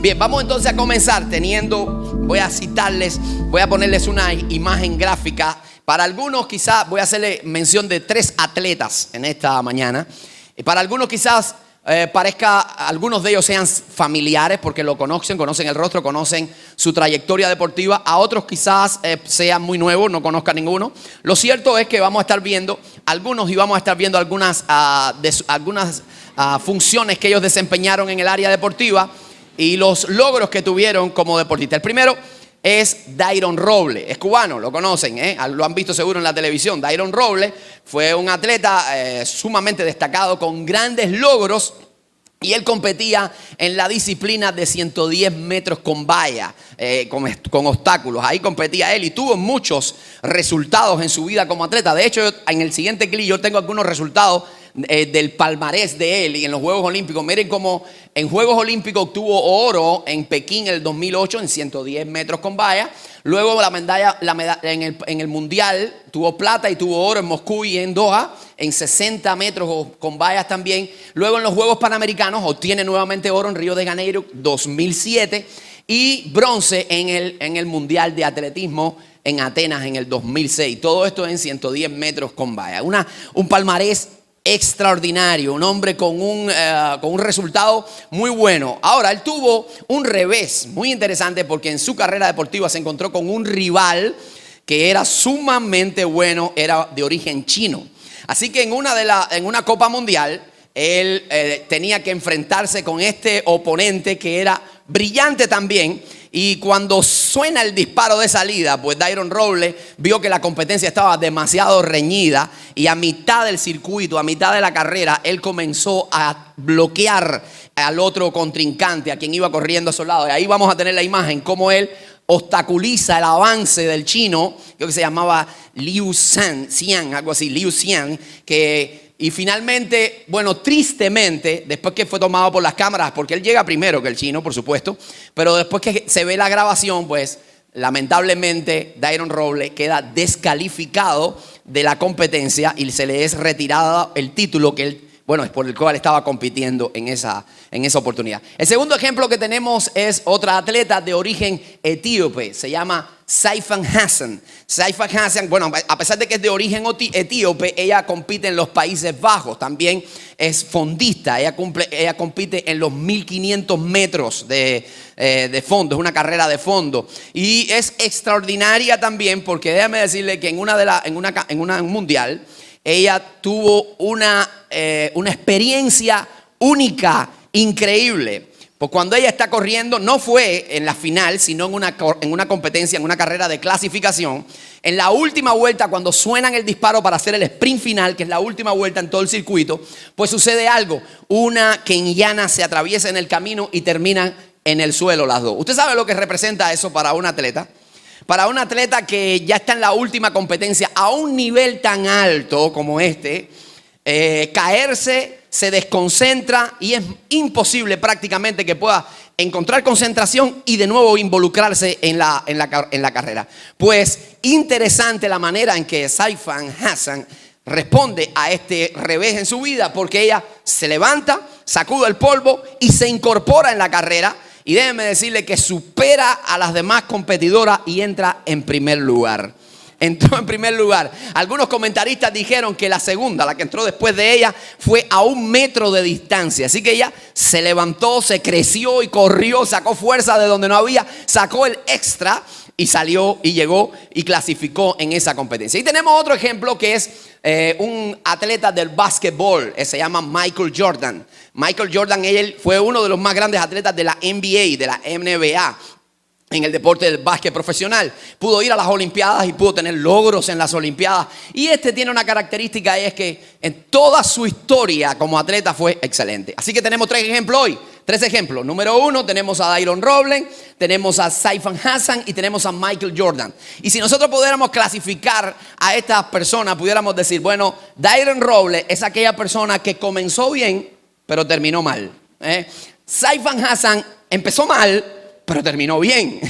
Bien, vamos entonces a comenzar voy a citarles, voy a ponerles una imagen gráfica. Para algunos quizás voy a hacerle mención de 3 atletas en esta mañana. Para algunos quizás algunos de ellos sean familiares porque lo conocen el rostro, conocen su trayectoria deportiva. A otros quizás sean muy nuevos, no conozcan ninguno. Lo cierto es que vamos a estar viendo algunos y vamos a estar viendo algunas funciones que ellos desempeñaron en el área deportiva y los logros que tuvieron como deportistas. El primero es Dayron Robles, es cubano, lo conocen, lo han visto seguro en la televisión. Dayron Robles fue un atleta sumamente destacado con grandes logros y él competía en la disciplina de 110 metros con valla, con obstáculos. Ahí competía él y tuvo muchos resultados en su vida como atleta. De hecho, en el siguiente clip yo tengo algunos resultados del palmarés de él y en los Juegos Olímpicos. Miren cómo en Juegos Olímpicos obtuvo oro en Pekín en el 2008 en 110 metros con valla. Luego la medalla en el Mundial tuvo plata y tuvo oro en Moscú y en Doha en 60 metros con vallas también. Luego en los Juegos Panamericanos obtiene nuevamente oro en Río de Janeiro 2007 y bronce en el Mundial de Atletismo en Atenas en el 2006. Todo esto en 110 metros con valla. Un palmarés extraordinario, un hombre con un resultado muy bueno. Ahora, él tuvo un revés muy interesante porque en su carrera deportiva se encontró con un rival que era sumamente bueno, era de origen chino. Así que en una Copa Mundial, él tenía que enfrentarse con este oponente que era brillante también. Y cuando suena el disparo de salida, pues Dayron Robles vio que la competencia estaba demasiado reñida y a mitad del circuito, a mitad de la carrera, él comenzó a bloquear al otro contrincante, a quien iba corriendo a su lado. Y ahí vamos a tener la imagen, cómo él obstaculiza el avance del chino, creo que se llamaba Liu Xian, algo así, Liu Xian, y finalmente, bueno, tristemente, después que fue tomado por las cámaras, porque él llega primero que el chino, por supuesto, pero después que se ve la grabación, pues lamentablemente Dayron Robles queda descalificado de la competencia y se le es retirado el título que él, es por el cual estaba compitiendo en esa oportunidad. El segundo ejemplo que tenemos es otra atleta de origen etíope, se llama Saifan Hassan. Saifan Hassan, a pesar de que es de origen etíope, ella compite en los Países Bajos, también es fondista, ella compite en los 1500 metros de fondo, es una carrera de fondo y es extraordinaria también porque déjame decirle que en un mundial ella tuvo una experiencia única, increíble. Pues cuando ella está corriendo, no fue en la final, sino en una competencia, en una carrera de clasificación. En la última vuelta, cuando suenan el disparo para hacer el sprint final, que es la última vuelta en todo el circuito, pues sucede algo. Una kenyana se atraviesa en el camino y terminan en el suelo las dos. ¿Usted sabe lo que representa eso para un atleta? Para un atleta que ya está en la última competencia a un nivel tan alto como caerse, se desconcentra y es imposible prácticamente que pueda encontrar concentración y de nuevo involucrarse en la carrera. Pues interesante la manera en que Saifan Hassan responde a este revés en su vida porque ella se levanta, sacude el polvo y se incorpora en la carrera. Y déjenme decirle que supera a las demás competidoras y entra en primer lugar. Entró en primer lugar. Algunos comentaristas dijeron que la segunda, la que entró después de ella, fue a 1 metro de distancia. Así que ella se levantó, se creció y corrió, sacó fuerza de donde no había, sacó el extra y salió y llegó y clasificó en esa competencia. Y tenemos otro ejemplo que es un atleta del básquetbol, se llama Michael Jordan. Michael Jordan, él fue uno de los más grandes atletas de la NBA, de la NBA, en el deporte del básquet profesional. Pudo ir a las Olimpiadas y pudo tener logros en las Olimpiadas. Y tiene una característica, es que en toda su historia como atleta fue excelente. Así que tenemos 3 ejemplos hoy. 3 ejemplos. Número 1, tenemos a Dayron Robles, tenemos a Saifan Hassan y tenemos a Michael Jordan. Y si nosotros pudiéramos clasificar a estas personas, pudiéramos decir, Dayron Robles es aquella persona que comenzó bien, pero terminó mal. Saifan Hassan empezó mal, pero terminó bien.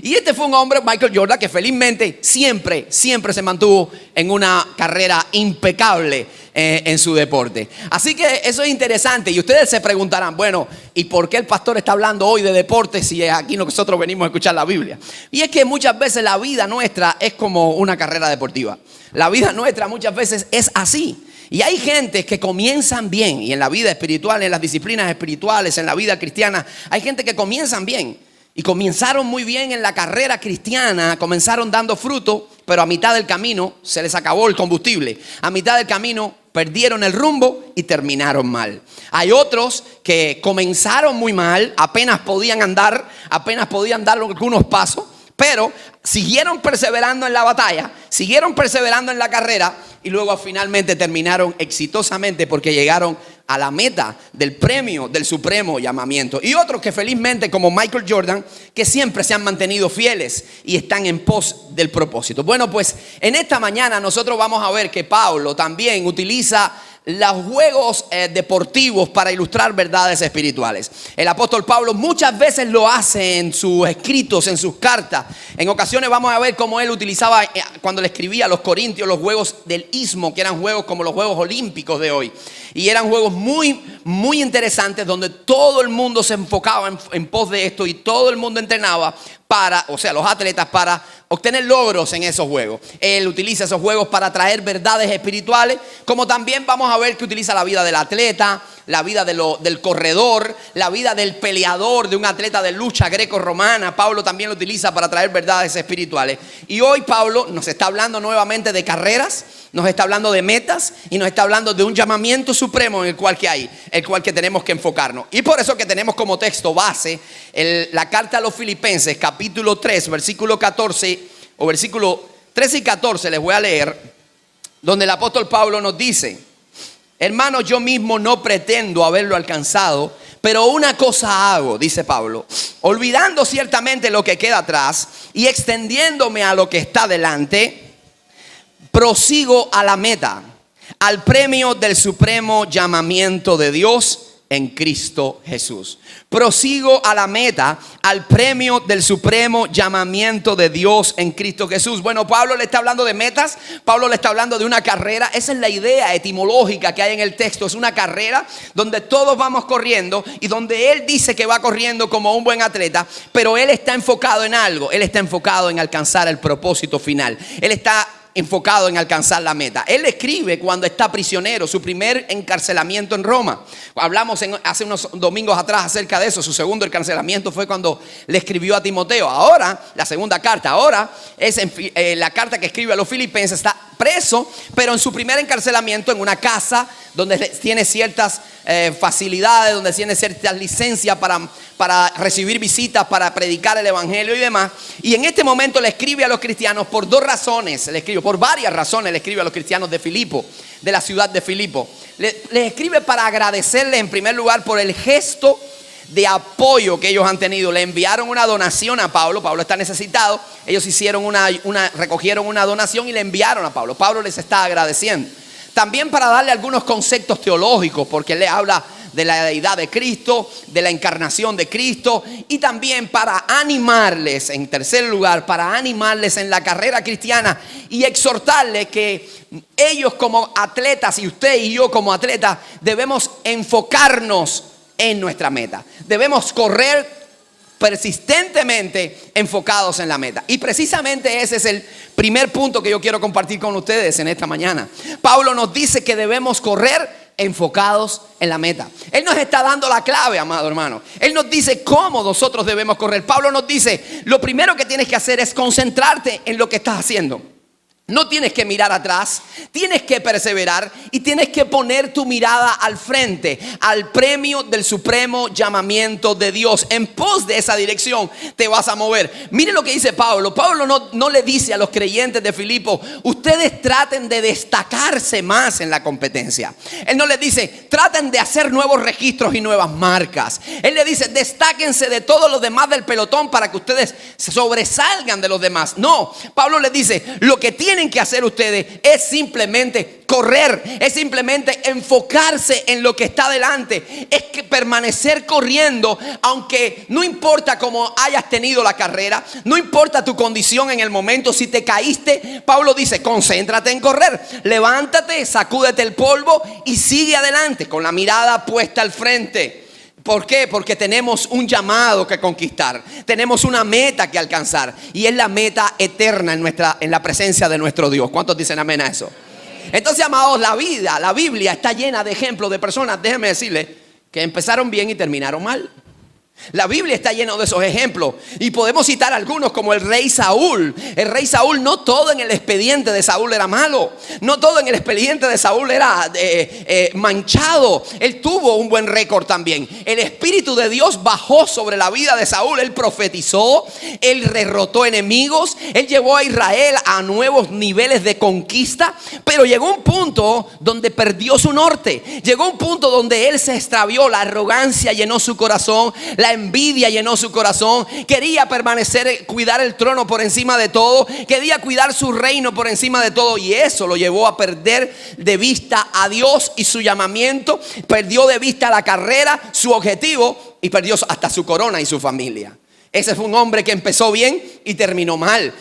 Y este fue un hombre, Michael Jordan, que felizmente siempre se mantuvo en una carrera impecable en su deporte. Así que eso es interesante. Y ustedes se preguntarán, bueno, ¿y por qué el pastor está hablando hoy de deporte si aquí nosotros venimos a escuchar la Biblia? Y es que muchas veces la vida nuestra es como una carrera deportiva. La vida nuestra muchas veces es así. Y hay gente que comienzan bien, y en la vida espiritual, en las disciplinas espirituales, en la vida cristiana, hay gente que comienzan bien. Y comenzaron muy bien en la carrera cristiana, comenzaron dando fruto, pero a mitad del camino se les acabó el combustible. A mitad del camino perdieron el rumbo y terminaron mal. Hay otros que comenzaron muy mal, apenas podían dar algunos pasos, pero siguieron perseverando en la batalla, siguieron perseverando en la carrera y luego finalmente terminaron exitosamente porque llegaron a la meta del premio del supremo llamamiento. Y otros que felizmente, como Michael Jordan, que siempre se han mantenido fieles y están en pos del propósito. Bueno, pues en esta mañana nosotros vamos a ver que Pablo también utiliza los juegos deportivos para ilustrar verdades espirituales. El apóstol Pablo muchas veces lo hace en sus escritos, en sus cartas. En ocasiones vamos a ver cómo él utilizaba cuando le escribía a los corintios los juegos del istmo, que eran juegos como los Juegos Olímpicos de hoy. Y eran juegos muy interesantes donde todo el mundo se enfocaba en pos de esto y todo el mundo entrenaba los atletas para obtener logros en esos juegos. Él utiliza esos juegos para traer verdades espirituales, como también vamos a ver que utiliza la vida del atleta, la vida del corredor, la vida del peleador, de un atleta de lucha greco-romana. Pablo también lo utiliza para traer verdades espirituales. Y hoy Pablo nos está hablando nuevamente de carreras, nos está hablando de metas y nos está hablando de un llamamiento supremo en el cual que tenemos que enfocarnos. Y por eso que tenemos como texto base la carta a los Filipenses, capítulo 3, versículo 14 o versículo 13 y 14 les voy a leer, donde el apóstol Pablo nos dice: hermanos, yo mismo no pretendo haberlo alcanzado, pero una cosa hago, dice Pablo, olvidando ciertamente lo que queda atrás y extendiéndome a lo que está delante, prosigo a la meta, al premio del supremo llamamiento de Dios en Cristo Jesús. Prosigo a la meta, al premio del supremo llamamiento de Dios en Cristo Jesús. Bueno, Pablo le está hablando de metas, Pablo le está hablando de una carrera. Esa es la idea etimológica que hay en el texto. Es una carrera donde todos vamos corriendo y donde él dice que va corriendo como un buen atleta, pero él está enfocado en algo. Él está enfocado en alcanzar el propósito final. Él está enfocado en alcanzar la meta. Él escribe cuando está prisionero, su primer encarcelamiento en Roma. Hablamos hace unos domingos atrás acerca de eso. Su segundo encarcelamiento fue cuando le escribió a Timoteo. Ahora, la segunda carta, ahora es la carta que escribe a los Filipenses. Está preso, pero en su primer encarcelamiento en una casa donde tiene ciertas facilidades, donde tiene ciertas licencias para recibir visitas, para predicar el evangelio y demás. Y en este momento le escribe a los cristianos por varias razones le escribe a los cristianos de Filipo, de la ciudad de Filipo. Les escribe para agradecerles en primer lugar por el gesto de apoyo que ellos han tenido. Le enviaron una donación a Pablo. Pablo está necesitado. Ellos recogieron una donación y le enviaron a Pablo. Pablo les está agradeciendo. También para darle algunos conceptos teológicos, porque él le habla de la deidad de Cristo, de la encarnación de Cristo, y también para animarles, en tercer lugar, para animarles en la carrera cristiana y exhortarles que ellos como atletas y usted y yo como atletas debemos enfocarnos en nuestra meta. Debemos correr persistentemente enfocados en la meta. Y precisamente ese es el primer punto que yo quiero compartir con ustedes en esta mañana. Pablo nos dice que debemos correr enfocados en la meta. Él nos está dando la clave, amado hermano. Él nos dice cómo nosotros debemos correr. Pablo nos dice: lo primero que tienes que hacer es concentrarte en lo que estás haciendo. No tienes que mirar atrás, tienes que perseverar y tienes que poner tu mirada al frente, al premio del supremo llamamiento de Dios. En pos de esa dirección te vas a mover. Mire lo que dice Pablo. Pablo no le dice a los creyentes de Filipo: ustedes traten de destacarse más en la competencia. Él no les dice: traten de hacer nuevos registros y nuevas marcas. Él le dice: destáquense de todos los demás del pelotón para que ustedes se sobresalgan de los demás. No, Pablo les dice: lo que tienen tienen que hacer ustedes es simplemente correr, es simplemente enfocarse en lo que está delante, es que permanecer corriendo, aunque no importa cómo hayas tenido la carrera, no importa tu condición en el momento, si te caíste, Pablo dice, concéntrate en correr, levántate, sacúdete el polvo y sigue adelante con la mirada puesta al frente. ¿Por qué? Porque tenemos un llamado que conquistar, tenemos una meta que alcanzar y es la meta eterna en la presencia de nuestro Dios. ¿Cuántos dicen amén a eso? Entonces, amados, la Biblia está llena de ejemplos de personas, déjenme decirles, que empezaron bien y terminaron mal. La Biblia está llena de esos ejemplos y podemos citar algunos como el rey Saúl. El rey Saúl, no todo en el expediente de Saúl era malo, no todo en el expediente de Saúl era manchado. Él tuvo un buen récord también. El Espíritu de Dios bajó sobre la vida de Saúl. Él profetizó, él derrotó enemigos, él llevó a Israel a nuevos niveles de conquista. Pero llegó un punto donde perdió su norte, llegó un punto donde él se extravió. La arrogancia llenó su corazón, la envidia llenó su corazón, quería permanecer, cuidar el trono por encima de todo, quería cuidar su reino por encima de todo, y eso lo llevó a perder de vista a Dios y su llamamiento, perdió de vista la carrera, su objetivo, y perdió hasta su corona y su familia. Ese fue un hombre que empezó bien y terminó mal.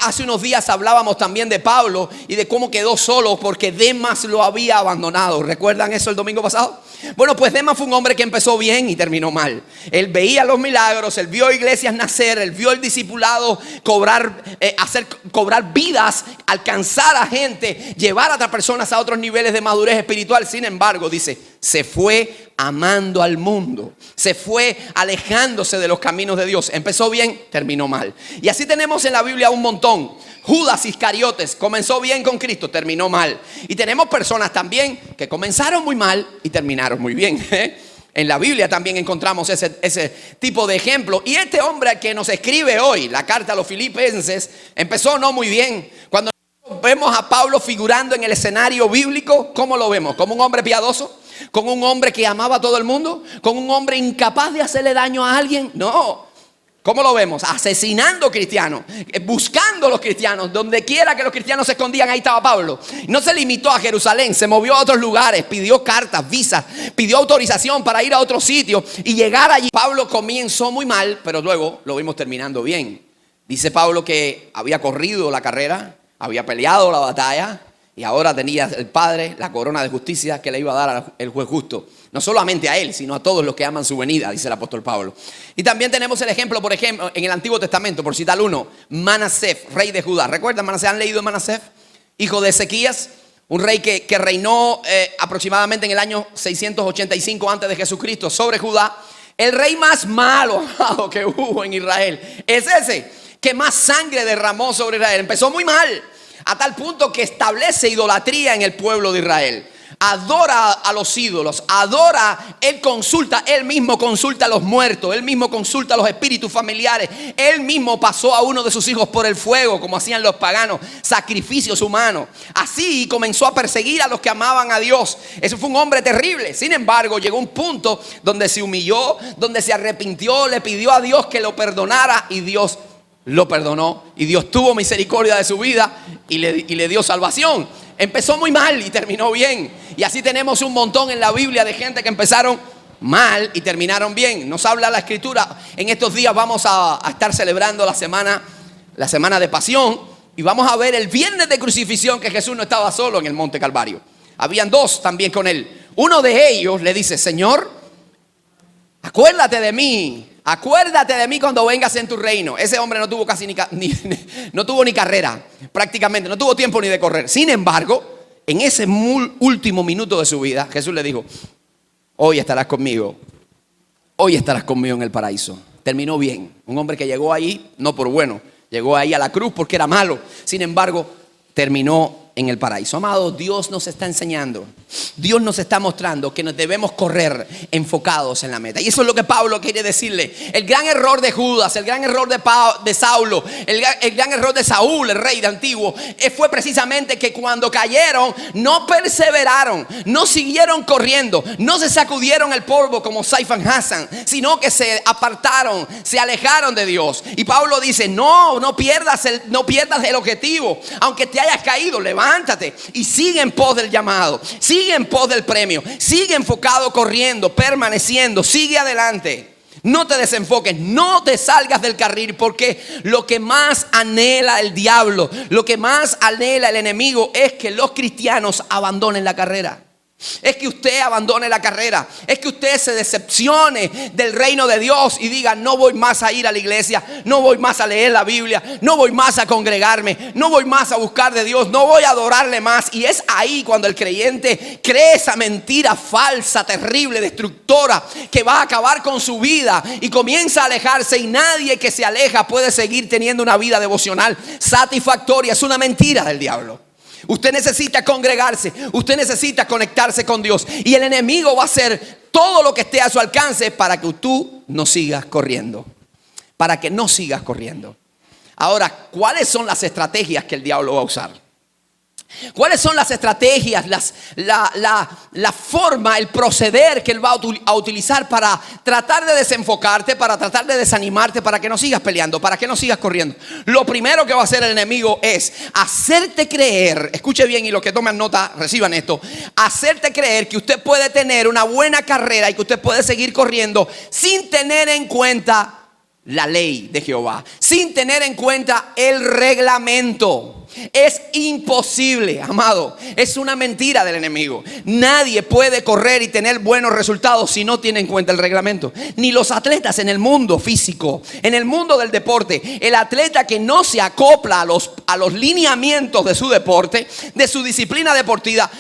Hace unos días hablábamos también de Pablo y de cómo quedó solo porque Demas lo había abandonado. ¿Recuerdan eso el domingo pasado? Bueno, pues Demas fue un hombre que empezó bien y terminó mal. Él veía los milagros, él vio iglesias nacer, él vio el discipulado cobrar vidas, alcanzar a gente, llevar a otras personas a otros niveles de madurez espiritual. Sin embargo, dice, se fue amando al mundo, se fue alejándose de los caminos de Dios. Empezó bien, terminó mal. Y así tenemos en la Biblia un montón. Judas Iscariotes comenzó bien con Cristo, terminó mal. Y tenemos personas también que comenzaron muy mal y terminaron muy bien. En la Biblia también encontramos ese tipo de ejemplo. Y este hombre que nos escribe hoy la carta a los Filipenses empezó no muy bien. Cuando vemos a Pablo figurando en el escenario bíblico, ¿cómo lo vemos? ¿Como un hombre piadoso? ¿Como un hombre que amaba a todo el mundo? ¿Como un hombre incapaz de hacerle daño a alguien? No. ¿Cómo lo vemos? Asesinando cristianos, buscando a los cristianos. Donde quiera que los cristianos se escondían, ahí estaba Pablo. No se limitó a Jerusalén, se movió a otros lugares, pidió cartas, visas, pidió autorización para ir a otro sitio y llegar allí. Pablo comenzó muy mal, pero luego lo vimos terminando bien. Dice Pablo que había corrido la carrera, había peleado la batalla y ahora tenía el Padre la corona de justicia que le iba a dar el juez justo. No solamente a él, sino a todos los que aman su venida, dice el apóstol Pablo. Y también tenemos el ejemplo, por ejemplo, en el Antiguo Testamento, por citar uno, Manasés, rey de Judá. ¿Recuerdan Manasés? ¿Han leído Manasés? Hijo de Ezequías, un rey que reinó aproximadamente en el año 685 antes de Jesucristo sobre Judá. El rey más malo que hubo en Israel es ese, que más sangre derramó sobre Israel. Empezó muy mal, a tal punto que establece idolatría en el pueblo de Israel. Adora a los ídolos, él mismo consulta a los muertos, él mismo consulta a los espíritus familiares, él mismo pasó a uno de sus hijos por el fuego, como hacían los paganos, sacrificios humanos. Así comenzó a perseguir a los que amaban a Dios. Eso fue un hombre terrible. Sin embargo, llegó un punto donde se humilló, donde se arrepintió, le pidió a Dios que lo perdonara y Dios lo perdonó. Y Dios tuvo misericordia de su vida y le dio salvación. Empezó muy mal y terminó bien. Y así tenemos un montón en la Biblia de gente que empezaron mal y terminaron bien. Nos habla la Escritura. En estos días vamos a estar celebrando la semana de Pasión. Y vamos a ver el viernes de crucifixión que Jesús no estaba solo en el Monte Calvario. Habían dos también con él. Uno de ellos le dice, Señor, acuérdate de mí. Acuérdate de mí cuando vengas en tu reino. Ese hombre no tuvo casi no tuvo ni carrera, prácticamente, no tuvo tiempo ni de correr. Sin embargo, en ese último minuto de su vida, Jesús le dijo, hoy estarás conmigo en el paraíso. Terminó bien. Un hombre que llegó ahí, no por bueno, llegó ahí a la cruz porque era malo. Sin embargo, terminó en el paraíso. Amado, Dios nos está enseñando, Dios nos está mostrando que nos debemos correr enfocados en la meta. Y eso es lo que Pablo quiere decirle. El gran error de Judas, el gran error de Saulo, el gran error de Saúl, el rey de antiguo, fue precisamente que cuando cayeron no perseveraron, no siguieron corriendo, no se sacudieron el polvo como Saifan Hassan, sino que se apartaron, se alejaron de Dios. Y Pablo dice, no pierdas el objetivo. Aunque te hayas caído, levántate y sigue en pos del llamado, sigue en pos del premio, sigue enfocado corriendo, permaneciendo, sigue adelante. No te desenfoques, no te salgas del carril, porque lo que más anhela el diablo, lo que más anhela el enemigo es que los cristianos abandonen la carrera. Es que usted abandone la carrera, es que usted se decepcione del reino de Dios y diga, no voy más a ir a la iglesia, no voy más a leer la Biblia, no voy más a congregarme, no voy más a buscar de Dios, no voy a adorarle más. Y es ahí cuando el creyente cree esa mentira falsa, terrible, destructora, que va a acabar con su vida y comienza a alejarse, y nadie que se aleja puede seguir teniendo una vida devocional satisfactoria. Es una mentira del diablo. Usted necesita congregarse, usted necesita conectarse con Dios, y el enemigo va a hacer todo lo que esté a su alcance para que tú no sigas corriendo, para que no sigas corriendo. Ahora, ¿cuáles son las estrategias que el diablo va a usar? ¿Cuáles son las estrategias, la forma, el proceder que él va a utilizar para tratar de desenfocarte, para tratar de desanimarte, para que no sigas peleando, para que no sigas corriendo? Lo primero que va a hacer el enemigo es hacerte creer, escuche bien, y los que toman nota reciban esto, hacerte creer que usted puede tener una buena carrera y que usted puede seguir corriendo sin tener en cuenta la ley de Jehová, sin tener en cuenta el reglamento. Es imposible, amado. Es una mentira del enemigo. Nadie puede correr y tener buenos resultados si no tiene en cuenta el reglamento. Ni los atletas en el mundo físico, en el mundo del deporte. El atleta que no se acopla a los lineamientos de su deporte, de su disciplina deportiva,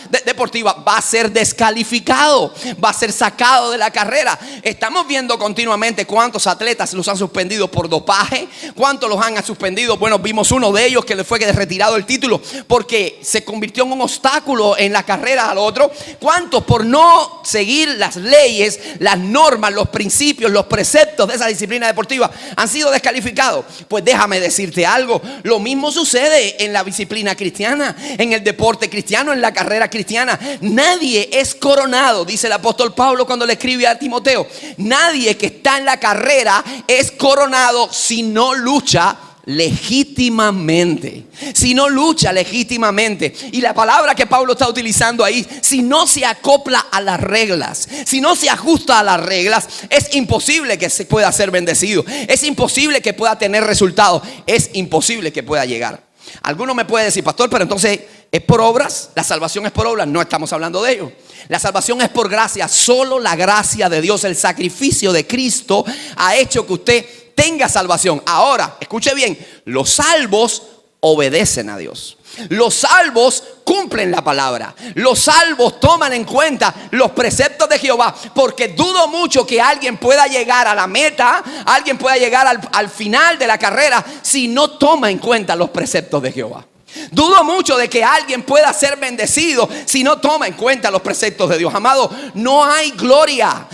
va a ser descalificado, va a ser sacado de la carrera. Estamos viendo continuamente cuántos atletas los han suspendido por dopaje, cuántos los han suspendido. Bueno, vimos uno de ellos que le fue retirado el título porque se convirtió en un obstáculo en la carrera al otro. ¿Cuántos por no seguir las leyes, las normas, los principios, los preceptos de esa disciplina deportiva han sido descalificados? Pues déjame decirte algo, lo mismo sucede en la disciplina cristiana, en el deporte cristiano, en la carrera cristiana. Nadie es coronado, dice el apóstol Pablo cuando le escribe a Timoteo. Nadie que está en la carrera es coronado si no lucha legítimamente. Si no lucha legítimamente. Y la palabra que Pablo está utilizando ahí, si no se acopla a las reglas, si no se ajusta a las reglas, es imposible que se pueda ser bendecido, es imposible que pueda tener resultados, es imposible que pueda llegar. Alguno me puede decir, pastor, pero entonces ¿es por obras? ¿La salvación es por obras? No estamos hablando de ello. La salvación es por gracia. Solo la gracia de Dios, el sacrificio de Cristo ha hecho que usted tenga salvación. Ahora, escuche bien, los salvos obedecen a Dios. Los salvos cumplen la palabra. Los salvos toman en cuenta los preceptos de Jehová, porque dudo mucho que alguien pueda llegar a la meta, alguien pueda llegar al final de la carrera si no toma en cuenta los preceptos de Jehová. Dudo mucho de que alguien pueda ser bendecido si no toma en cuenta los preceptos de Dios. Amado, no hay gloria,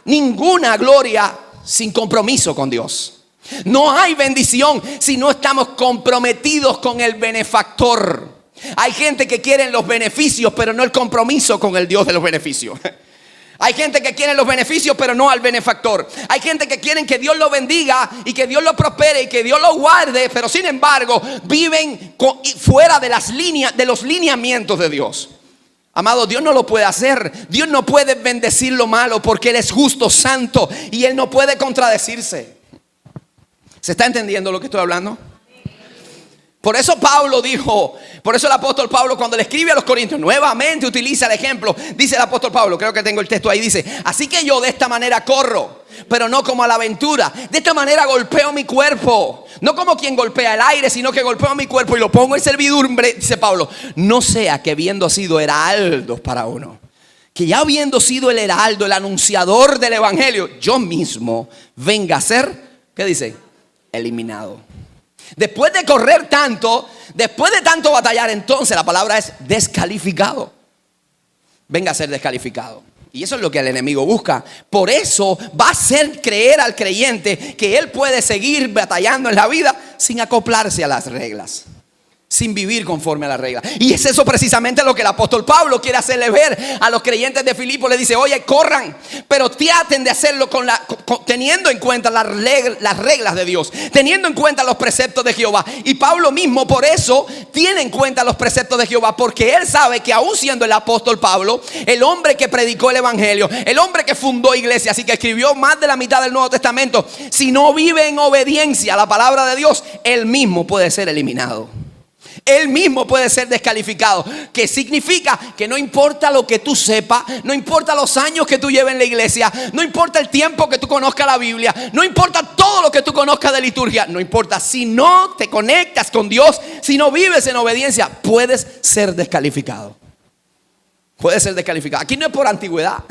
ninguna gloria sin compromiso con Dios. No hay bendición si no estamos comprometidos con el benefactor. Hay gente que quiere los beneficios, pero no el compromiso con el Dios de los beneficios. Hay gente que quiere los beneficios, pero no al benefactor. Hay gente que quieren que Dios lo bendiga y que Dios lo prospere y que Dios lo guarde, pero sin embargo viven fuera de los lineamientos de Dios. Amado, Dios no lo puede hacer. Dios no puede bendecir lo malo porque Él es justo, santo, y Él no puede contradecirse. ¿Se está entendiendo lo que estoy hablando? Por eso Pablo dijo, por eso el apóstol Pablo cuando le escribe a los Corintios nuevamente utiliza el ejemplo. Dice el apóstol Pablo, creo que tengo el texto ahí, dice: así que yo de esta manera corro, pero no como a la aventura. De esta manera golpeo mi cuerpo, no como quien golpea el aire, sino que golpeo mi cuerpo y lo pongo en servidumbre, dice Pablo, no sea que habiendo sido heraldos para uno, que ya habiendo sido el heraldo, el anunciador del evangelio, yo mismo venga a ser, ¿qué dice? Eliminado. Después de correr tanto, después de tanto batallar, entonces la palabra es descalificado. Venga a ser descalificado. Y eso es lo que el enemigo busca. Por eso va a hacer creer al creyente que él puede seguir batallando en la vida sin acoplarse a las reglas, sin vivir conforme a las reglas. Y es eso precisamente lo que el apóstol Pablo quiere hacerle ver a los creyentes de Filipo. Le dice, oye, corran, pero traten de hacerlo teniendo en cuenta las reglas de Dios, teniendo en cuenta los preceptos de Jehová. Y Pablo mismo por eso tiene en cuenta los preceptos de Jehová, porque él sabe que aún siendo el apóstol Pablo, el hombre que predicó el evangelio, el hombre que fundó iglesias y que escribió más de la mitad del Nuevo Testamento, si no vive en obediencia a la palabra de Dios, él mismo puede ser eliminado. Él mismo puede ser descalificado. Que significa que no importa lo que tú sepas, no importa los años que tú lleves en la iglesia, no importa el tiempo que tú conozcas la Biblia, no importa todo lo que tú conozcas de liturgia, no importa, si no te conectas con Dios, si no vives en obediencia, puedes ser descalificado. Puedes ser descalificado. Aquí no es por antigüedad.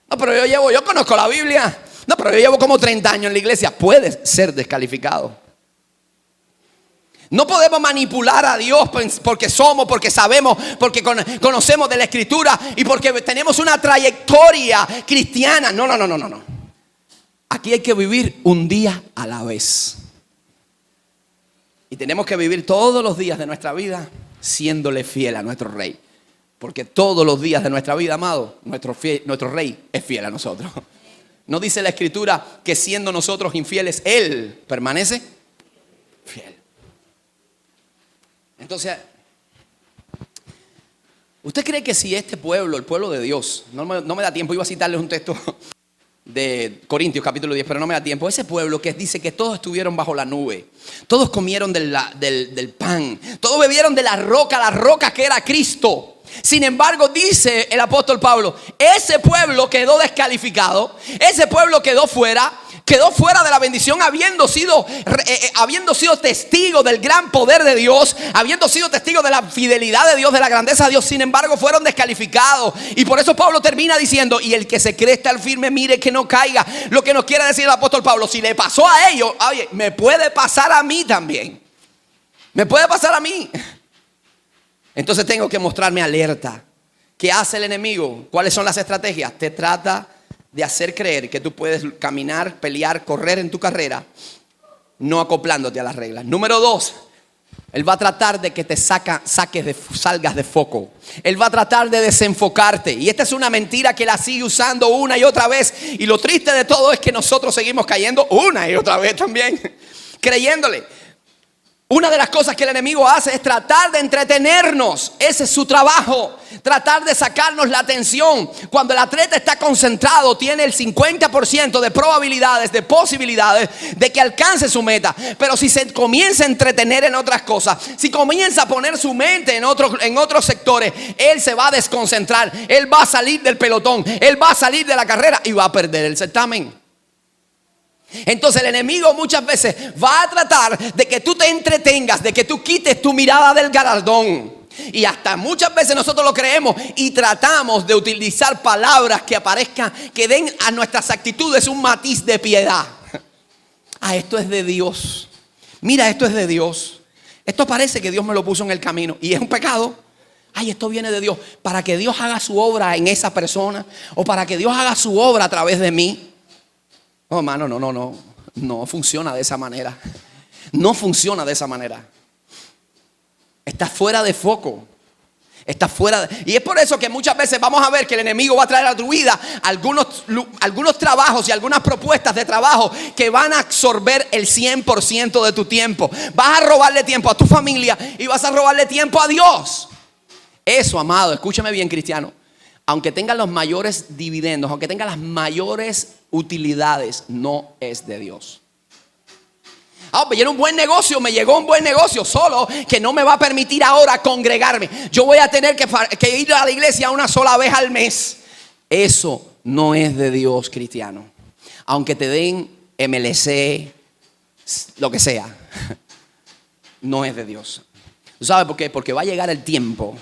No, pero yo conozco la Biblia. No, pero yo llevo como 30 años en la iglesia. Puedes ser descalificado. No podemos manipular a Dios porque somos, porque sabemos, porque conocemos de la Escritura y porque tenemos una trayectoria cristiana. No. Aquí hay que vivir un día a la vez. Y tenemos que vivir todos los días de nuestra vida siéndole fiel a nuestro Rey. Porque todos los días de nuestra vida, amado, nuestro Rey es fiel a nosotros. ¿No dice la Escritura que siendo nosotros infieles, Él permanece fiel? Entonces, ¿usted cree que si este pueblo, el pueblo de Dios, no me da tiempo, iba a citarles un texto de Corintios capítulo 10, pero no me da tiempo, ese pueblo que dice que todos estuvieron bajo la nube, todos comieron del pan, todos bebieron de la roca que era Cristo? Sin embargo, dice el apóstol Pablo, ese pueblo quedó descalificado, ese pueblo quedó fuera de la bendición, habiendo sido testigo del gran poder de Dios, habiendo sido testigo de la fidelidad de Dios, de la grandeza de Dios. Sin embargo, fueron descalificados. Y por eso Pablo termina diciendo, y el que se cree estar firme, mire que no caiga. Lo que nos quiere decir el apóstol Pablo, si le pasó a ellos, oye, me puede pasar a mí también. Me puede pasar a mí. Entonces tengo que mostrarme alerta. ¿Qué hace el enemigo? ¿Cuáles son las estrategias? Te trata de hacer creer que tú puedes caminar, pelear, correr en tu carrera, no acoplándote a las reglas. Número 2, él va a tratar de que te salgas de foco. Él va a tratar de desenfocarte. Y esta es una mentira que la sigue usando una y otra vez. Y lo triste de todo es que nosotros seguimos cayendo una y otra vez también, creyéndole. Una de las cosas que el enemigo hace es tratar de entretenernos. Ese es su trabajo. Tratar de sacarnos la atención. Cuando el atleta está concentrado, tiene el 50% de probabilidades, de posibilidades de que alcance su meta. Pero si se comienza a entretener en otras cosas, si comienza a poner su mente en otros sectores, él se va a desconcentrar. Él va a salir del pelotón. Él va a salir de la carrera y va a perder el certamen. Entonces el enemigo muchas veces va a tratar de que tú te entretengas, de que tú quites tu mirada del galardón. Y hasta muchas veces nosotros lo creemos y tratamos de utilizar palabras que aparezcan, que den a nuestras actitudes un matiz de piedad. Esto es de Dios. Mira, esto es de Dios. Esto parece que Dios me lo puso en el camino y es un pecado. Esto viene de Dios. Para que Dios haga su obra en esa persona o para que Dios haga su obra a través de mí. No, hermano, no funciona de esa manera. No funciona de esa manera. Estás fuera de foco. Y es por eso que muchas veces vamos a ver que el enemigo va a traer a tu vida algunos trabajos y algunas propuestas de trabajo que van a absorber el 100% de tu tiempo. Vas a robarle tiempo a tu familia y vas a robarle tiempo a Dios. Eso, amado, escúchame bien, cristiano. Aunque tenga los mayores dividendos, aunque tenga las mayores utilidades, no es de Dios. Me llegó un buen negocio, solo que no me va a permitir ahora congregarme. Yo voy a tener que ir a la iglesia una sola vez al mes. Eso no es de Dios, cristiano. Aunque te den MLC, lo que sea, no es de Dios. ¿Sabes por qué? Porque va a llegar el tiempo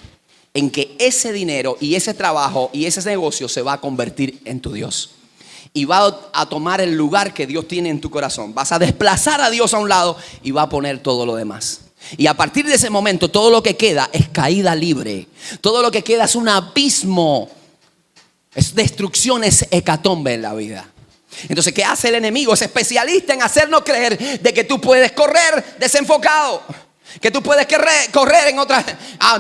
en que ese dinero y ese trabajo y ese negocio se va a convertir en tu Dios. y va a tomar el lugar que Dios tiene en tu corazón. Vas a desplazar a Dios a un lado y va a poner todo lo demás. Y a partir de ese momento todo lo que queda es caída libre. Todo lo que queda es un abismo, es destrucción, es hecatombe en la vida. Entonces, ¿qué hace el enemigo? Es especialista en hacernos creer de que tú puedes correr desenfocado, que tú puedes correr en otras.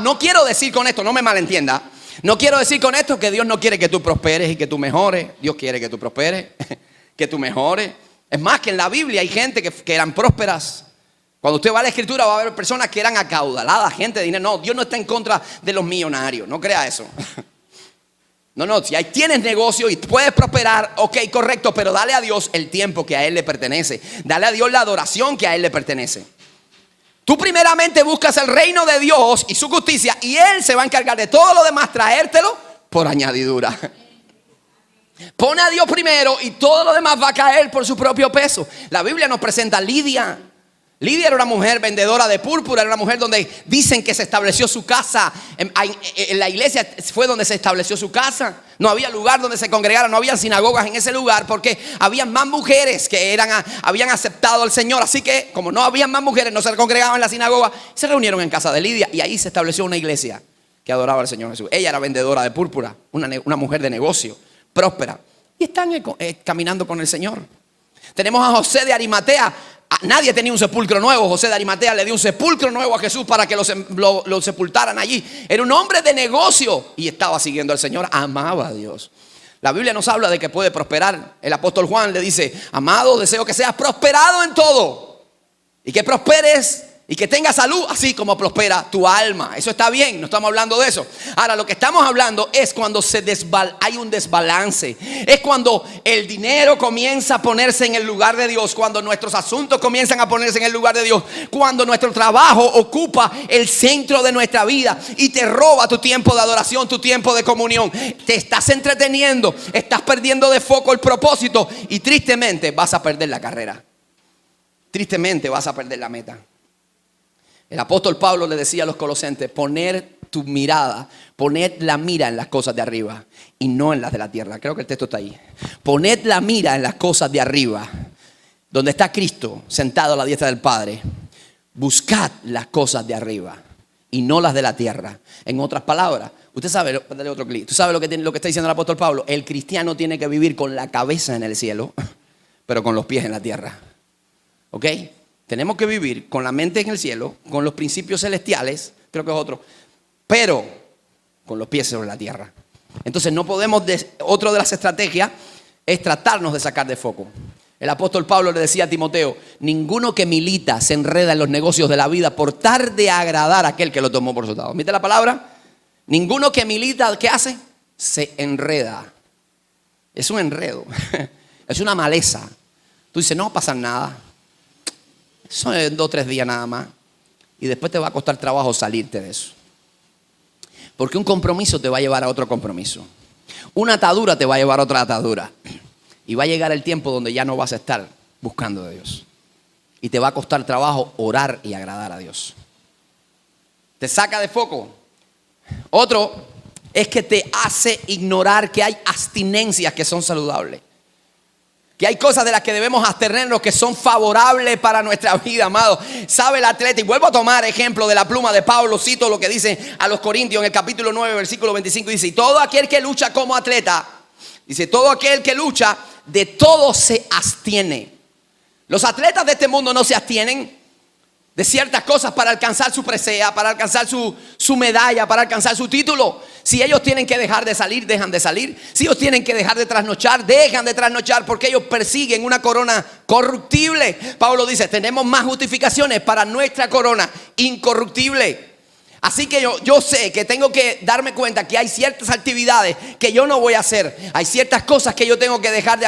No quiero decir con esto, no me malentienda, no quiero decir con esto que Dios no quiere que tú prosperes y que tú mejores. Dios quiere que tú prosperes, que tú mejores. Es más, que en la Biblia hay gente que eran prósperas. Cuando usted va a la escritura va a haber personas que eran acaudaladas, gente de dinero. No, Dios no está en contra de los millonarios, no crea eso. No, si ahí tienes negocio y puedes prosperar, ok, correcto, pero dale a Dios el tiempo que a Él le pertenece. Dale a Dios la adoración que a Él le pertenece. Tú primeramente buscas el reino de Dios y su justicia, y Él se va a encargar de todo lo demás, traértelo por añadidura. Pone a Dios primero y todo lo demás va a caer por su propio peso. La Biblia nos presenta a Lidia. Lidia era una mujer vendedora de púrpura, era una mujer donde dicen que se estableció su casa. En la iglesia fue donde se estableció su casa. No había lugar donde se congregara, no había sinagogas en ese lugar porque había más mujeres que habían aceptado al Señor. Así que como no había más mujeres, no se congregaban en la sinagoga, se reunieron en casa de Lidia y ahí se estableció una iglesia que adoraba al Señor Jesús. Ella era vendedora de púrpura, una mujer de negocio, próspera. Y están caminando con el Señor. Tenemos a José de Arimatea. Nadie tenía un sepulcro nuevo. José de Arimatea le dio un sepulcro nuevo a Jesús para que lo sepultaran allí. Era un hombre de negocio y estaba siguiendo al Señor. Amaba a Dios. La Biblia nos habla de que puede prosperar. El apóstol Juan le dice: amado, deseo que seas prosperado en todo y que prosperes y que tengas salud, así como prospera tu alma. Eso está bien, no estamos hablando de eso. Ahora, lo que estamos hablando es cuando hay un desbalance. Es cuando el dinero comienza a ponerse en el lugar de Dios. Cuando nuestros asuntos comienzan a ponerse en el lugar de Dios. Cuando nuestro trabajo ocupa el centro de nuestra vida y te roba tu tiempo de adoración, tu tiempo de comunión. Te estás entreteniendo, estás perdiendo de foco el propósito y tristemente vas a perder la carrera. Tristemente vas a perder la meta. El apóstol Pablo le decía a los colosenses: poner la mira en las cosas de arriba y no en las de la tierra. Creo que el texto está ahí. Poned la mira en las cosas de arriba, donde está Cristo sentado a la diestra del Padre. Buscad las cosas de arriba y no las de la tierra. En otras palabras, usted sabe, dale otro clic. Tú sabes lo que está diciendo el apóstol Pablo. El cristiano tiene que vivir con la cabeza en el cielo, pero con los pies en la tierra. ¿Ok? Tenemos que vivir con la mente en el cielo, con los principios celestiales, creo que es otro, pero con los pies sobre la tierra. Entonces no podemos, otra de las estrategias es tratarnos de sacar de foco. El apóstol Pablo le decía a Timoteo: ninguno que milita se enreda en los negocios de la vida por tratar de agradar a aquel que lo tomó por soldado. ¿Viste la palabra? Ninguno que milita, ¿qué hace? Se enreda. Es un enredo, es una maleza. Tú dices: no va a pasar nada. Son 2 o 3 días nada más. Y después te va a costar trabajo salirte de eso. Porque un compromiso te va a llevar a otro compromiso. Una atadura te va a llevar a otra atadura. Y va a llegar el tiempo donde ya no vas a estar buscando a Dios. Y te va a costar trabajo orar y agradar a Dios. Te saca de foco. Otro es que te hace ignorar que hay abstinencias que son saludables. Que hay cosas de las que debemos abstenernos que son favorables para nuestra vida, amado. Sabe el atleta, y vuelvo a tomar ejemplo de la pluma de Pablo, cito lo que dice a los Corintios en el capítulo 9, versículo 25, dice: y todo aquel que lucha como atleta, dice, todo aquel que lucha, de todo se abstiene. Los atletas de este mundo no se abstienen de ciertas cosas para alcanzar su presea, para alcanzar su medalla, para alcanzar su título. Si ellos tienen que dejar de salir, dejan de salir. Si ellos tienen que dejar de trasnochar, dejan de trasnochar, porque ellos persiguen una corona corruptible. Pablo dice: tenemos más justificaciones para nuestra corona incorruptible. Así que yo sé que tengo que darme cuenta que hay ciertas actividades que yo no voy a hacer. Hay ciertas cosas que yo tengo que dejar de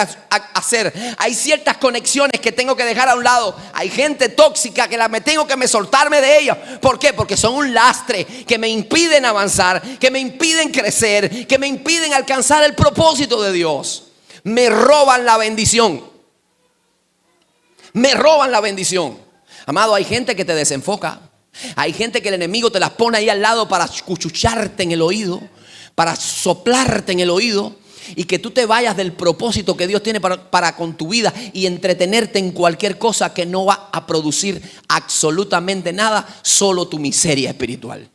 hacer. Hay ciertas conexiones que tengo que dejar a un lado. Hay gente tóxica que tengo que soltarme de ella. ¿Por qué? Porque son un lastre que me impiden avanzar, que me impiden crecer, que me impiden alcanzar el propósito de Dios. Me roban la bendición. Me roban la bendición. Amado, hay gente que te desenfoca. Hay gente que el enemigo te las pone ahí al lado para cuchucharte en el oído, para soplarte en el oído. y que tú te vayas del propósito que Dios tiene para con tu vida y entretenerte en cualquier cosa que no va a producir absolutamente nada, solo tu miseria espiritual.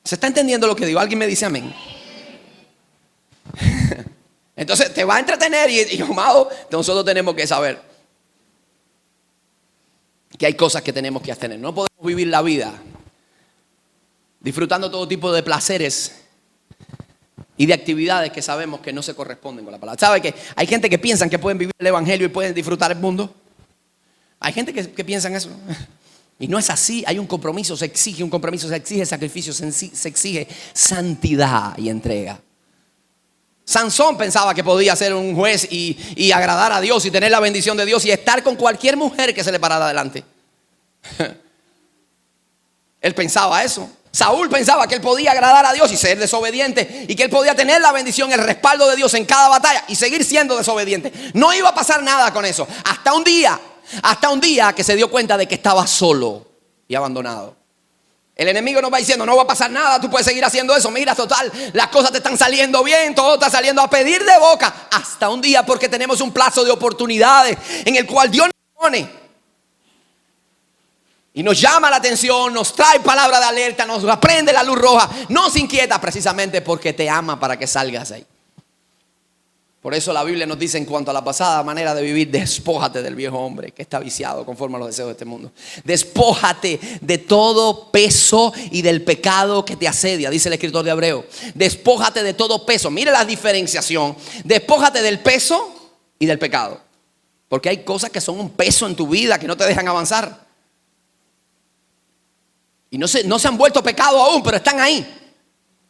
¿Se está entendiendo lo que digo? ¿Alguien me dice amén? Entonces te va a entretener y amado, nosotros tenemos que saber que hay cosas que tenemos que abstener. No podemos vivir la vida disfrutando todo tipo de placeres y de actividades que sabemos que no se corresponden con la palabra. ¿Sabe que hay gente que piensa que pueden vivir el evangelio y pueden disfrutar el mundo? Hay gente que piensa en eso. Y no es así. Hay un compromiso, se exige un compromiso, se exige sacrificio, se exige santidad y entrega. Sansón pensaba que podía ser un juez y agradar a Dios y tener la bendición de Dios y estar con cualquier mujer que se le parara delante. Él pensaba eso. Saúl pensaba que él podía agradar a Dios y ser desobediente y que él podía tener la bendición, el respaldo de Dios en cada batalla y seguir siendo desobediente. No iba a pasar nada con eso. Hasta un día que se dio cuenta de que estaba solo y abandonado. El enemigo nos va diciendo, no va a pasar nada, tú puedes seguir haciendo eso. Mira, total, las cosas te están saliendo bien, todo está saliendo a pedir de boca. Hasta un día, porque tenemos un plazo de oportunidades en el cual Dios nos pone. Y nos llama la atención, nos trae palabra de alerta, nos prende la luz roja, nos inquieta precisamente porque te ama para que salgas ahí. Por eso la Biblia nos dice en cuanto a la pasada manera de vivir, despójate del viejo hombre que está viciado conforme a los deseos de este mundo. Despójate de todo peso y del pecado que te asedia, dice el escritor de Hebreo. Despójate de todo peso. Mire la diferenciación. Despójate del peso y del pecado. Porque hay cosas que son un peso en tu vida que no te dejan avanzar. Y no se han vuelto pecado aún, pero están ahí.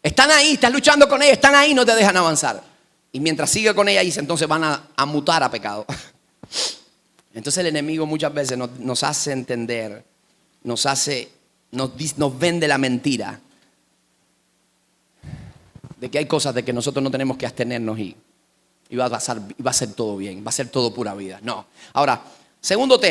Están ahí, estás luchando con ellas, están ahí y no te dejan avanzar. Y mientras sigue con ella, entonces van a mutar a pecado. Entonces el enemigo muchas veces nos hace entender, nos vende la mentira de que hay cosas de que nosotros no tenemos que abstenernos y va a ser todo bien, va a ser todo pura vida. No. Ahora, segundo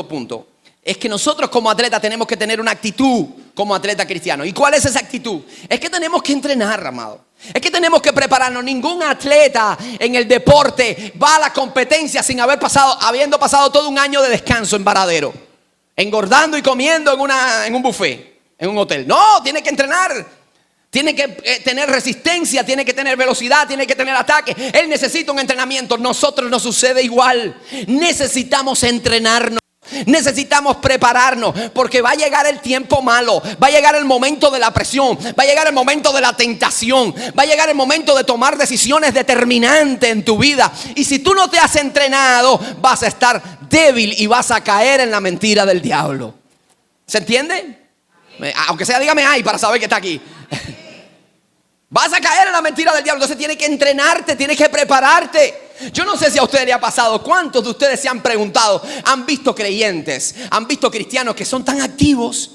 punto. Es que nosotros como atletas tenemos que tener una actitud como atleta cristiano. ¿Y cuál es esa actitud? Es que tenemos que entrenar, amado. Es que tenemos que prepararnos. Ningún atleta en el deporte va a la competencia sin habiendo pasado todo un año de descanso en varadero, engordando y comiendo en un buffet, en un hotel. No, tiene que entrenar. Tiene que tener resistencia, tiene que tener velocidad, tiene que tener ataque. Él necesita un entrenamiento. Nosotros nos sucede igual. Necesitamos entrenarnos. Necesitamos prepararnos porque va a llegar el tiempo malo, va a llegar el momento de la presión, va a llegar el momento de la tentación, va a llegar el momento de tomar decisiones determinantes en tu vida. Y si tú no te has entrenado, vas a estar débil y vas a caer en la mentira del diablo. ¿Se entiende? Aunque sea, dígame ay para saber que está aquí. Vas a caer en la mentira del diablo. Entonces tienes que entrenarte, tienes que prepararte. Yo no sé si a ustedes les ha pasado. ¿Cuántos de ustedes se han preguntado? Han visto creyentes, han visto cristianos que son tan activos,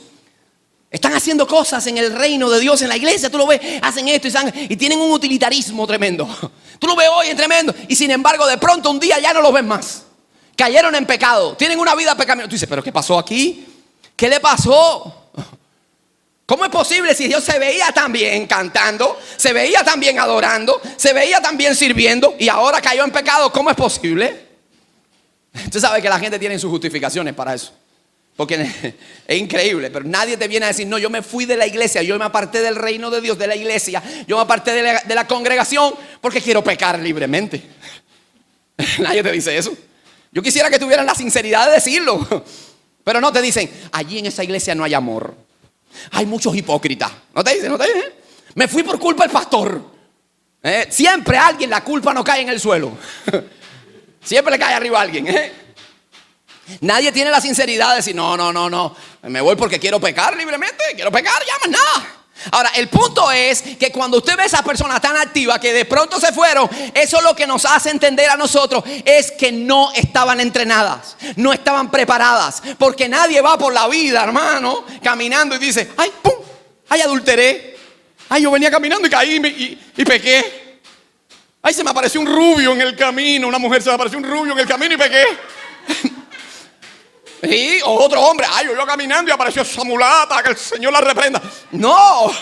están haciendo cosas en el reino de Dios, en la iglesia. Tú lo ves, hacen esto y tienen un utilitarismo tremendo. Tú lo ves hoy, es tremendo. Y sin embargo, de pronto un día ya no los ves más. Cayeron en pecado, tienen una vida pecaminosa. Tú dices, ¿pero qué pasó aquí? ¿Qué le pasó? ¿Cómo es posible si Dios se veía tan bien cantando, se veía tan bien adorando, se veía tan bien sirviendo y ahora cayó en pecado? ¿Cómo es posible? Usted sabe que la gente tiene sus justificaciones para eso. Porque es increíble, pero nadie te viene a decir, no, yo me fui de la iglesia, yo me aparté del reino de Dios, de la iglesia, yo me aparté de la congregación porque quiero pecar libremente. Nadie te dice eso. Yo quisiera que tuvieran la sinceridad de decirlo, pero no, te dicen, allí en esa iglesia no hay amor. Hay muchos hipócritas. ¿No te dicen? Me fui por culpa del pastor. Siempre alguien, la culpa no cae en el suelo. Siempre le cae arriba a alguien. Nadie tiene la sinceridad de decir, no. Me voy porque quiero pecar libremente. Quiero pecar, ya más nada. Ahora, el punto es que cuando usted ve a esas personas tan activas que de pronto se fueron, eso lo que nos hace entender a nosotros es que no estaban entrenadas, no estaban preparadas. Porque nadie va por la vida, hermano, caminando y dice, ay, pum, ay, adulteré. Ay, yo venía caminando y caí y pequé. Ay, se me apareció un rubio en el camino, una mujer se me apareció un rubio en el camino y pequé. Sí, o otro hombre, ay, yo iba caminando y apareció esa mulata, que el Señor la reprenda. No,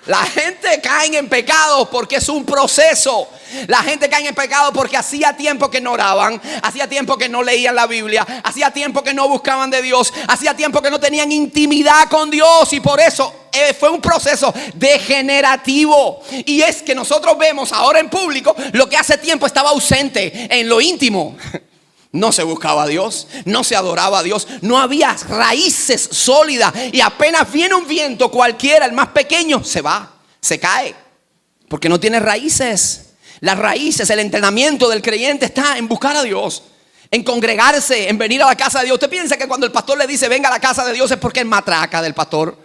La gente cae en pecado porque es un proceso. La gente cae en pecado porque hacía tiempo que no oraban, hacía tiempo que no leían la Biblia, hacía tiempo que no buscaban de Dios, hacía tiempo que no tenían intimidad con Dios, y por eso fue un proceso degenerativo. Y es que nosotros vemos ahora en público lo que hace tiempo estaba ausente en lo íntimo. No se buscaba a Dios, no se adoraba a Dios, no había raíces sólidas, y apenas viene un viento cualquiera, el más pequeño, se va, se cae, porque no tiene raíces. Las raíces, el entrenamiento del creyente está en buscar a Dios, en congregarse, en venir a la casa de Dios. ¿Usted piensa que cuando el pastor le dice venga a la casa de Dios es porque es matraca del pastor?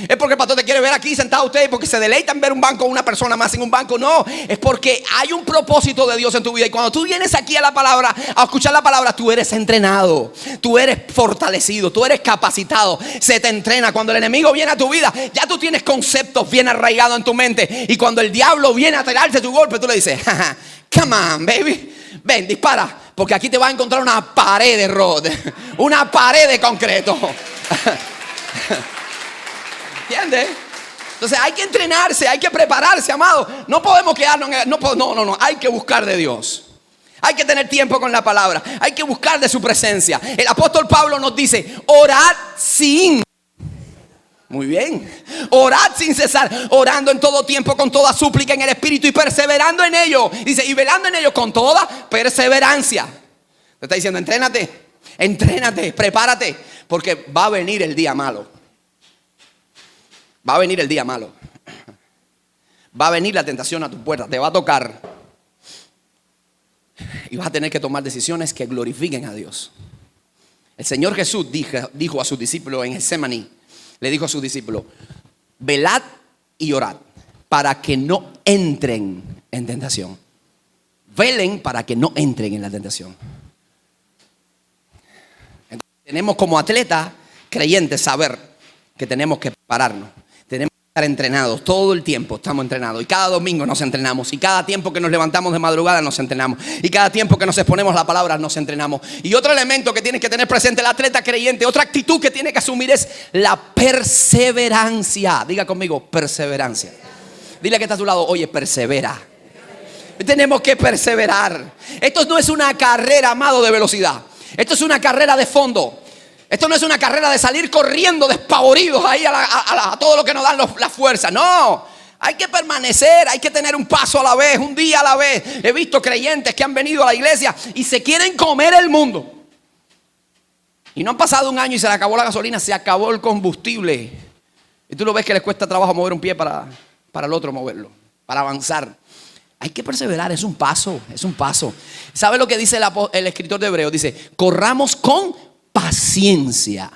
¿Es porque el pastor te quiere ver aquí sentado usted porque se deleita en ver un banco o una persona más en un banco? No, es porque hay un propósito de Dios en tu vida. Y cuando tú vienes aquí a la palabra, a escuchar la palabra, tú eres entrenado, tú eres fortalecido, tú eres capacitado. Se te entrena. Cuando el enemigo viene a tu vida, ya tú tienes conceptos bien arraigados en tu mente. Y cuando el diablo viene a tirarte tu golpe, tú le dices, jaja, come on baby, ven, dispara, porque aquí te vas a encontrar una pared de rod, una pared de concreto. ¿Entiendes? Entonces hay que entrenarse, hay que prepararse, amado. No podemos quedarnos no, hay que buscar de Dios. Hay que tener tiempo con la palabra, hay que buscar de su presencia. El apóstol Pablo nos dice, orad sin. Muy bien. Orad sin cesar, orando en todo tiempo con toda súplica en el Espíritu y perseverando en ello. Dice, y velando en ello con toda perseverancia. Te está diciendo, entrénate, prepárate, porque va a venir el día malo. Va a venir el día malo. Va a venir la tentación a tu puerta. Te va a tocar. Y vas a tener que tomar decisiones que glorifiquen a Dios. El Señor Jesús dijo a sus discípulos en Getsemaní, le dijo a sus discípulos, velad y orad para que no entren en tentación. Velen para que no entren en la tentación. Entonces, tenemos como atletas creyentes saber que tenemos que pararnos. Tenemos que estar entrenados, todo el tiempo estamos entrenados. Y cada domingo nos entrenamos. Y cada tiempo que nos levantamos de madrugada nos entrenamos. Y cada tiempo que nos exponemos a la palabra nos entrenamos. Y otro elemento que tienes que tener presente el atleta creyente, otra actitud que tiene que asumir es la perseverancia. Diga conmigo, perseverancia. Dile que está a tu lado, oye, persevera. Tenemos que perseverar. Esto no es una carrera, amado, de velocidad. Esto es una carrera de fondo. Esto no es una carrera de salir corriendo despavoridos ahí a todo lo que nos dan las fuerzas. No, hay que permanecer, hay que tener un paso a la vez, un día a la vez. He visto creyentes que han venido a la iglesia y se quieren comer el mundo. Y no han pasado un año y se le acabó la gasolina, se acabó el combustible. Y tú lo ves que les cuesta trabajo mover un pie para el otro moverlo, para avanzar. Hay que perseverar, es un paso, es un paso. ¿Sabe lo que dice el escritor de Hebreos? Dice, corramos con paciencia,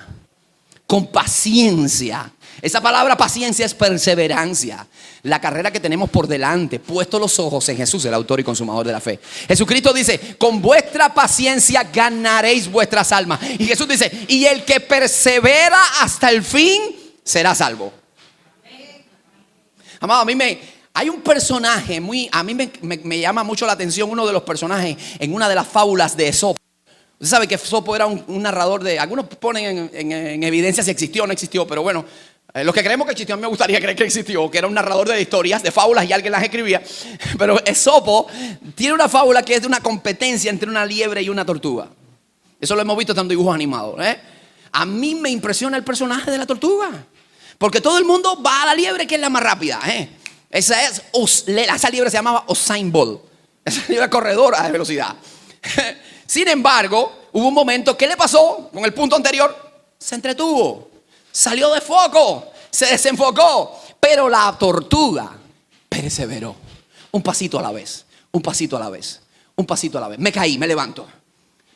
con paciencia. Esa palabra paciencia es perseverancia. La carrera que tenemos por delante, puesto los ojos en Jesús, el autor y consumador de la fe. Jesucristo dice, con vuestra paciencia ganaréis vuestras almas. Y Jesús dice, y el que persevera hasta el fin será salvo. Amado, hay un personaje a mí me llama mucho la atención, uno de los personajes en una de las fábulas de Esopo. Usted sabe que Esopo era un narrador de... Algunos ponen en evidencia si existió o no existió, pero bueno, los que creemos que existió, a mí me gustaría creer que existió, que era un narrador de historias, de fábulas, y alguien las escribía. Pero Esopo tiene una fábula que es de una competencia entre una liebre y una tortuga. Eso lo hemos visto en dibujos animados. A mí me impresiona el personaje de la tortuga, porque todo el mundo va a la liebre, que es la más rápida. Esa liebre se llamaba Usain Bolt. Esa liebre corredora de velocidad. Sin embargo, hubo un momento, ¿qué le pasó con el punto anterior? Se entretuvo, salió de foco, se desenfocó. Pero la tortuga perseveró. Un pasito a la vez, un pasito a la vez, un pasito a la vez. Me caí, me levanto.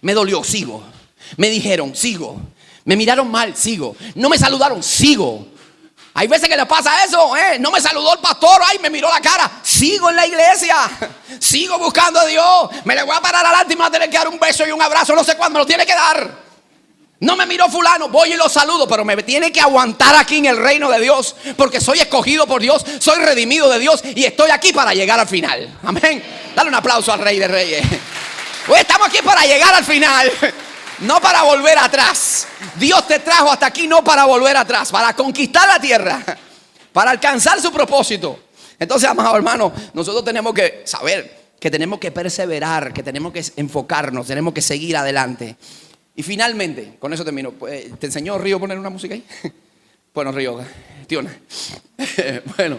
Me dolió, sigo. Me dijeron, sigo. Me miraron mal, sigo. No me saludaron, sigo. Hay veces que le pasa eso, no me saludó el pastor, ay, me miró la cara. Sigo en la iglesia, sigo buscando a Dios. Me le voy a parar adelante y me voy a tener que dar un beso y un abrazo, no sé cuándo, me lo tiene que dar. No me miró fulano, voy y lo saludo, pero me tiene que aguantar aquí en el reino de Dios, porque soy escogido por Dios, soy redimido de Dios y estoy aquí para llegar al final. Amén. Dale un aplauso al Rey de Reyes. Pues estamos aquí para llegar al final. No para volver atrás. Dios te trajo hasta aquí no para volver atrás, para conquistar la tierra. para alcanzar su propósito. Entonces, amados hermanos, nosotros tenemos que saber que tenemos que perseverar, que tenemos que enfocarnos, tenemos que seguir adelante. Y finalmente, con eso termino. ¿Te enseñó Río a poner una música ahí? Bueno, Río, Tiona. Bueno,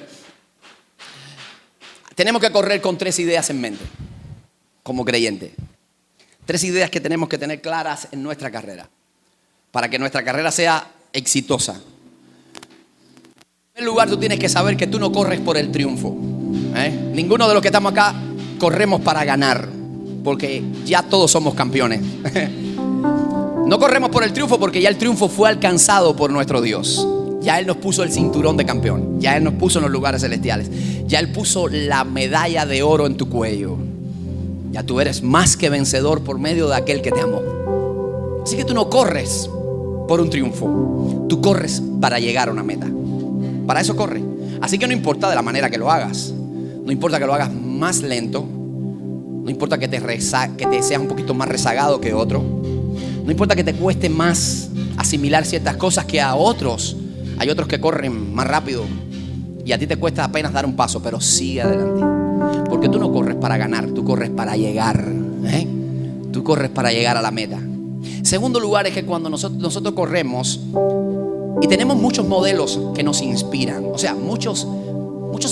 tenemos que correr con 3 ideas en mente, como creyente. 3 ideas que tenemos que tener claras en nuestra carrera, para que nuestra carrera sea exitosa. En primer lugar, tú tienes que saber que tú no corres por el triunfo. Ninguno de los que estamos acá corremos para ganar, porque ya todos somos campeones. No corremos por el triunfo porque ya el triunfo fue alcanzado por nuestro Dios. Ya Él nos puso el cinturón de campeón. Ya Él nos puso en los lugares celestiales. Ya Él puso la medalla de oro en tu cuello. Ya tú eres más que vencedor por medio de aquel que te amó. Así que tú no corres por un triunfo. Tú corres para llegar a una meta. Para eso corre. Así que no importa de la manera que lo hagas. No importa que lo hagas más lento. No importa que te seas un poquito más rezagado que otro. No importa que te cueste más asimilar ciertas cosas que a otros. Hay otros que corren más rápido y a ti te cuesta apenas dar un paso, pero sigue adelante. Porque tú no corres para ganar, tú corres para llegar. Tú corres para llegar a la meta. Segundo lugar es que cuando nosotros corremos y tenemos muchos modelos que nos inspiran, o sea, muchos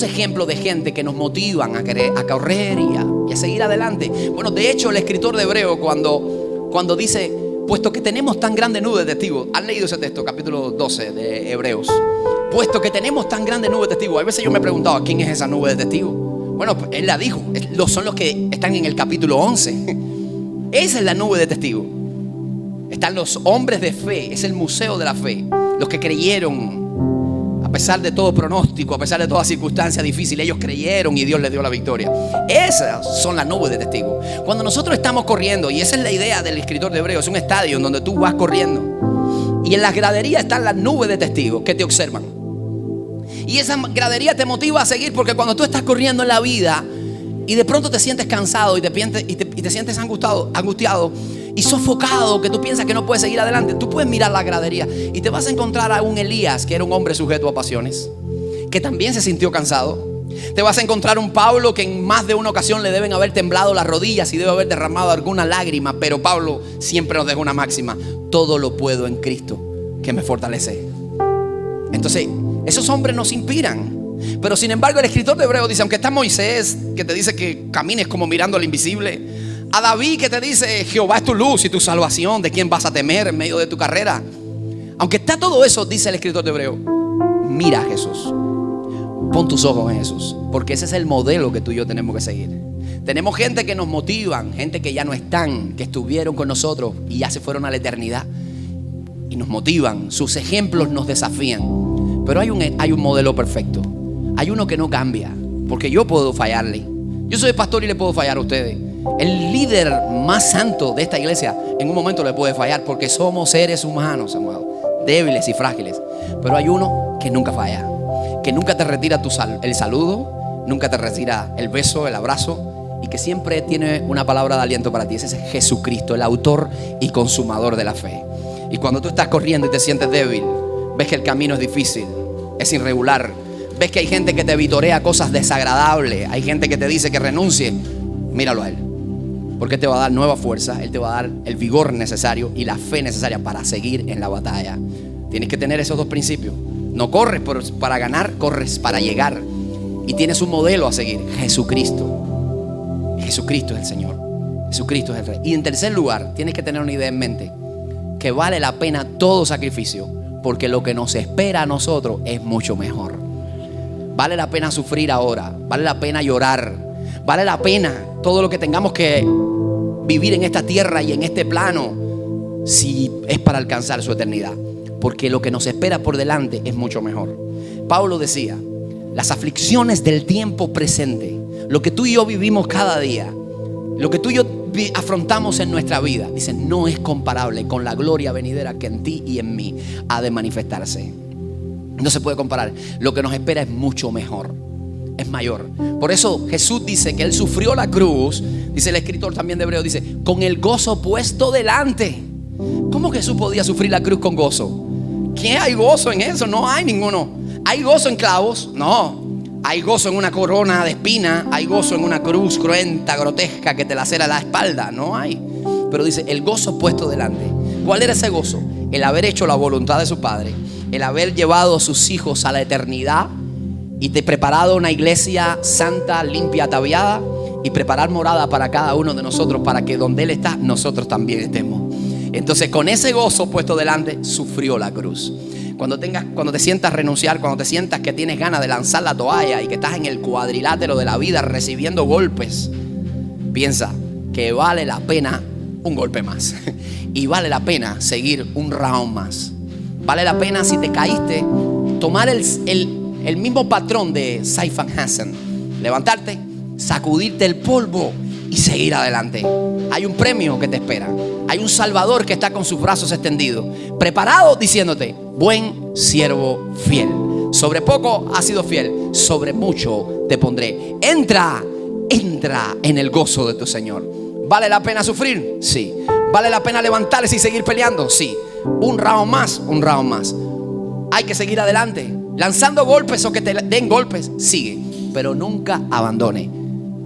ejemplos de gente que nos motivan a correr y a seguir adelante. Bueno, de hecho, el escritor de Hebreo cuando dice, puesto que tenemos tan grande nube de testigos. ¿Han leído ese texto? Capítulo 12 de Hebreos. Puesto que tenemos tan grande nube de testigos. A veces yo me he preguntado, ¿quién es esa nube de testigos? Bueno, pues él la dijo. Son los que están en el capítulo 11. Esa es la nube de testigos. Están los hombres de fe. Es el museo de la fe. Los que creyeron a pesar de todo pronóstico, a pesar de toda circunstancia difícil. Ellos creyeron y Dios les dio la victoria. Esas son las nubes de testigos. Cuando nosotros estamos corriendo, y esa es la idea del escritor de Hebreos, es un estadio en donde tú vas corriendo y en las graderías están las nubes de testigos que te observan. Y esa gradería te motiva a seguir, porque cuando tú estás corriendo en la vida y de pronto te sientes cansado y te sientes angustiado y sofocado, que tú piensas que no puedes seguir adelante, tú puedes mirar la gradería y te vas a encontrar a un Elías, que era un hombre sujeto a pasiones, que también se sintió cansado. Te vas a encontrar un Pablo que en más de una ocasión le deben haber temblado las rodillas y debe haber derramado alguna lágrima, pero Pablo siempre nos dejó una máxima: todo lo puedo en Cristo que me fortalece. Entonces, esos hombres nos inspiran. Pero sin embargo, el escritor de Hebreos dice, aunque está Moisés, que te dice que camines como mirando al invisible, a David, que te dice, Jehová es tu luz y tu salvación, ¿de quién vas a temer en medio de tu carrera? Aunque está todo eso, dice el escritor de Hebreos, mira a Jesús. Pon tus ojos en Jesús, porque ese es el modelo que tú y yo tenemos que seguir. Tenemos gente que nos motivan, gente que ya no están, que estuvieron con nosotros y ya se fueron a la eternidad y nos motivan. Sus ejemplos nos desafían. Pero hay un modelo perfecto. Hay uno que no cambia, porque yo puedo fallarle. Yo soy pastor y le puedo fallar a ustedes. El líder más santo de esta iglesia en un momento le puede fallar, porque somos seres humanos, amados, débiles y frágiles. Pero hay uno que nunca falla, que nunca te retira el saludo, nunca te retira el beso, el abrazo, y que siempre tiene una palabra de aliento para ti. Ese es Jesucristo, el autor y consumador de la fe. Y cuando tú estás corriendo y te sientes débil, ves que el camino es difícil, es irregular, ves que hay gente que te vitorea cosas desagradables, hay gente que te dice que renuncie, míralo a Él, porque Él te va a dar nueva fuerza, Él te va a dar el vigor necesario y la fe necesaria para seguir en la batalla. Tienes que tener esos dos principios. No corres para ganar, corres para llegar. Y tienes un modelo a seguir: Jesucristo. Jesucristo es el Señor, Jesucristo es el Rey. Y en tercer lugar, tienes que tener una idea en mente: que vale la pena todo sacrificio, porque lo que nos espera a nosotros es mucho mejor. Vale la pena sufrir ahora, vale la pena llorar, vale la pena todo lo que tengamos que vivir en esta tierra y en este plano, si es para alcanzar su eternidad, porque lo que nos espera por delante es mucho mejor. Pablo decía, las aflicciones del tiempo presente, lo que tú y yo vivimos cada día, lo que tú y yo afrontamos en nuestra vida, dice, no es comparable con la gloria venidera que en ti y en mí ha de manifestarse. No se puede comparar. Lo que nos espera es mucho mejor, es mayor. Por eso Jesús dice que Él sufrió la cruz. Dice el escritor también de Hebreos, dice, con el gozo puesto delante. ¿Cómo Jesús podía sufrir la cruz con gozo? ¿Qué hay gozo en eso? No hay ninguno. ¿Hay gozo en clavos? No. ¿Hay gozo en una corona de espina? ¿Hay gozo en una cruz cruenta, grotesca, que te lacera la espalda? No hay. Pero dice, el gozo puesto delante. ¿Cuál era ese gozo? El haber hecho la voluntad de su Padre, el haber llevado a sus hijos a la eternidad y te preparado una iglesia santa, limpia, ataviada, y preparar morada para cada uno de nosotros, para que donde Él está, nosotros también estemos. Entonces, con ese gozo puesto delante, sufrió la cruz. Cuando te sientas renunciar, cuando te sientas que tienes ganas de lanzar la toalla y que estás en el cuadrilátero de la vida recibiendo golpes, piensa que vale la pena un golpe más y vale la pena seguir un round más. Vale la pena, si te caíste, tomar el mismo patrón de Sifan Hassan, levantarte, sacudirte el polvo y seguir adelante. Hay un premio que te espera. Hay un Salvador que está con sus brazos extendidos, preparado, diciéndote: buen siervo fiel. Sobre poco has sido fiel, sobre mucho te pondré. Entra en el gozo de tu Señor. ¿Vale la pena sufrir? Sí. ¿Vale la pena levantarse y seguir peleando? Sí. Un round más, un round más. Hay que seguir adelante, lanzando golpes o que te den golpes. Sigue, pero nunca abandone.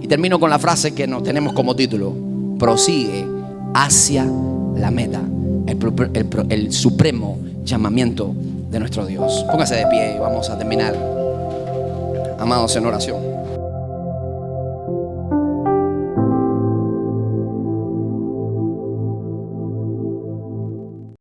Y termino con la frase que nos tenemos como título: prosigue hacia la meta, el supremo llamamiento de nuestro Dios. Póngase de pie y vamos a terminar, amados, en oración.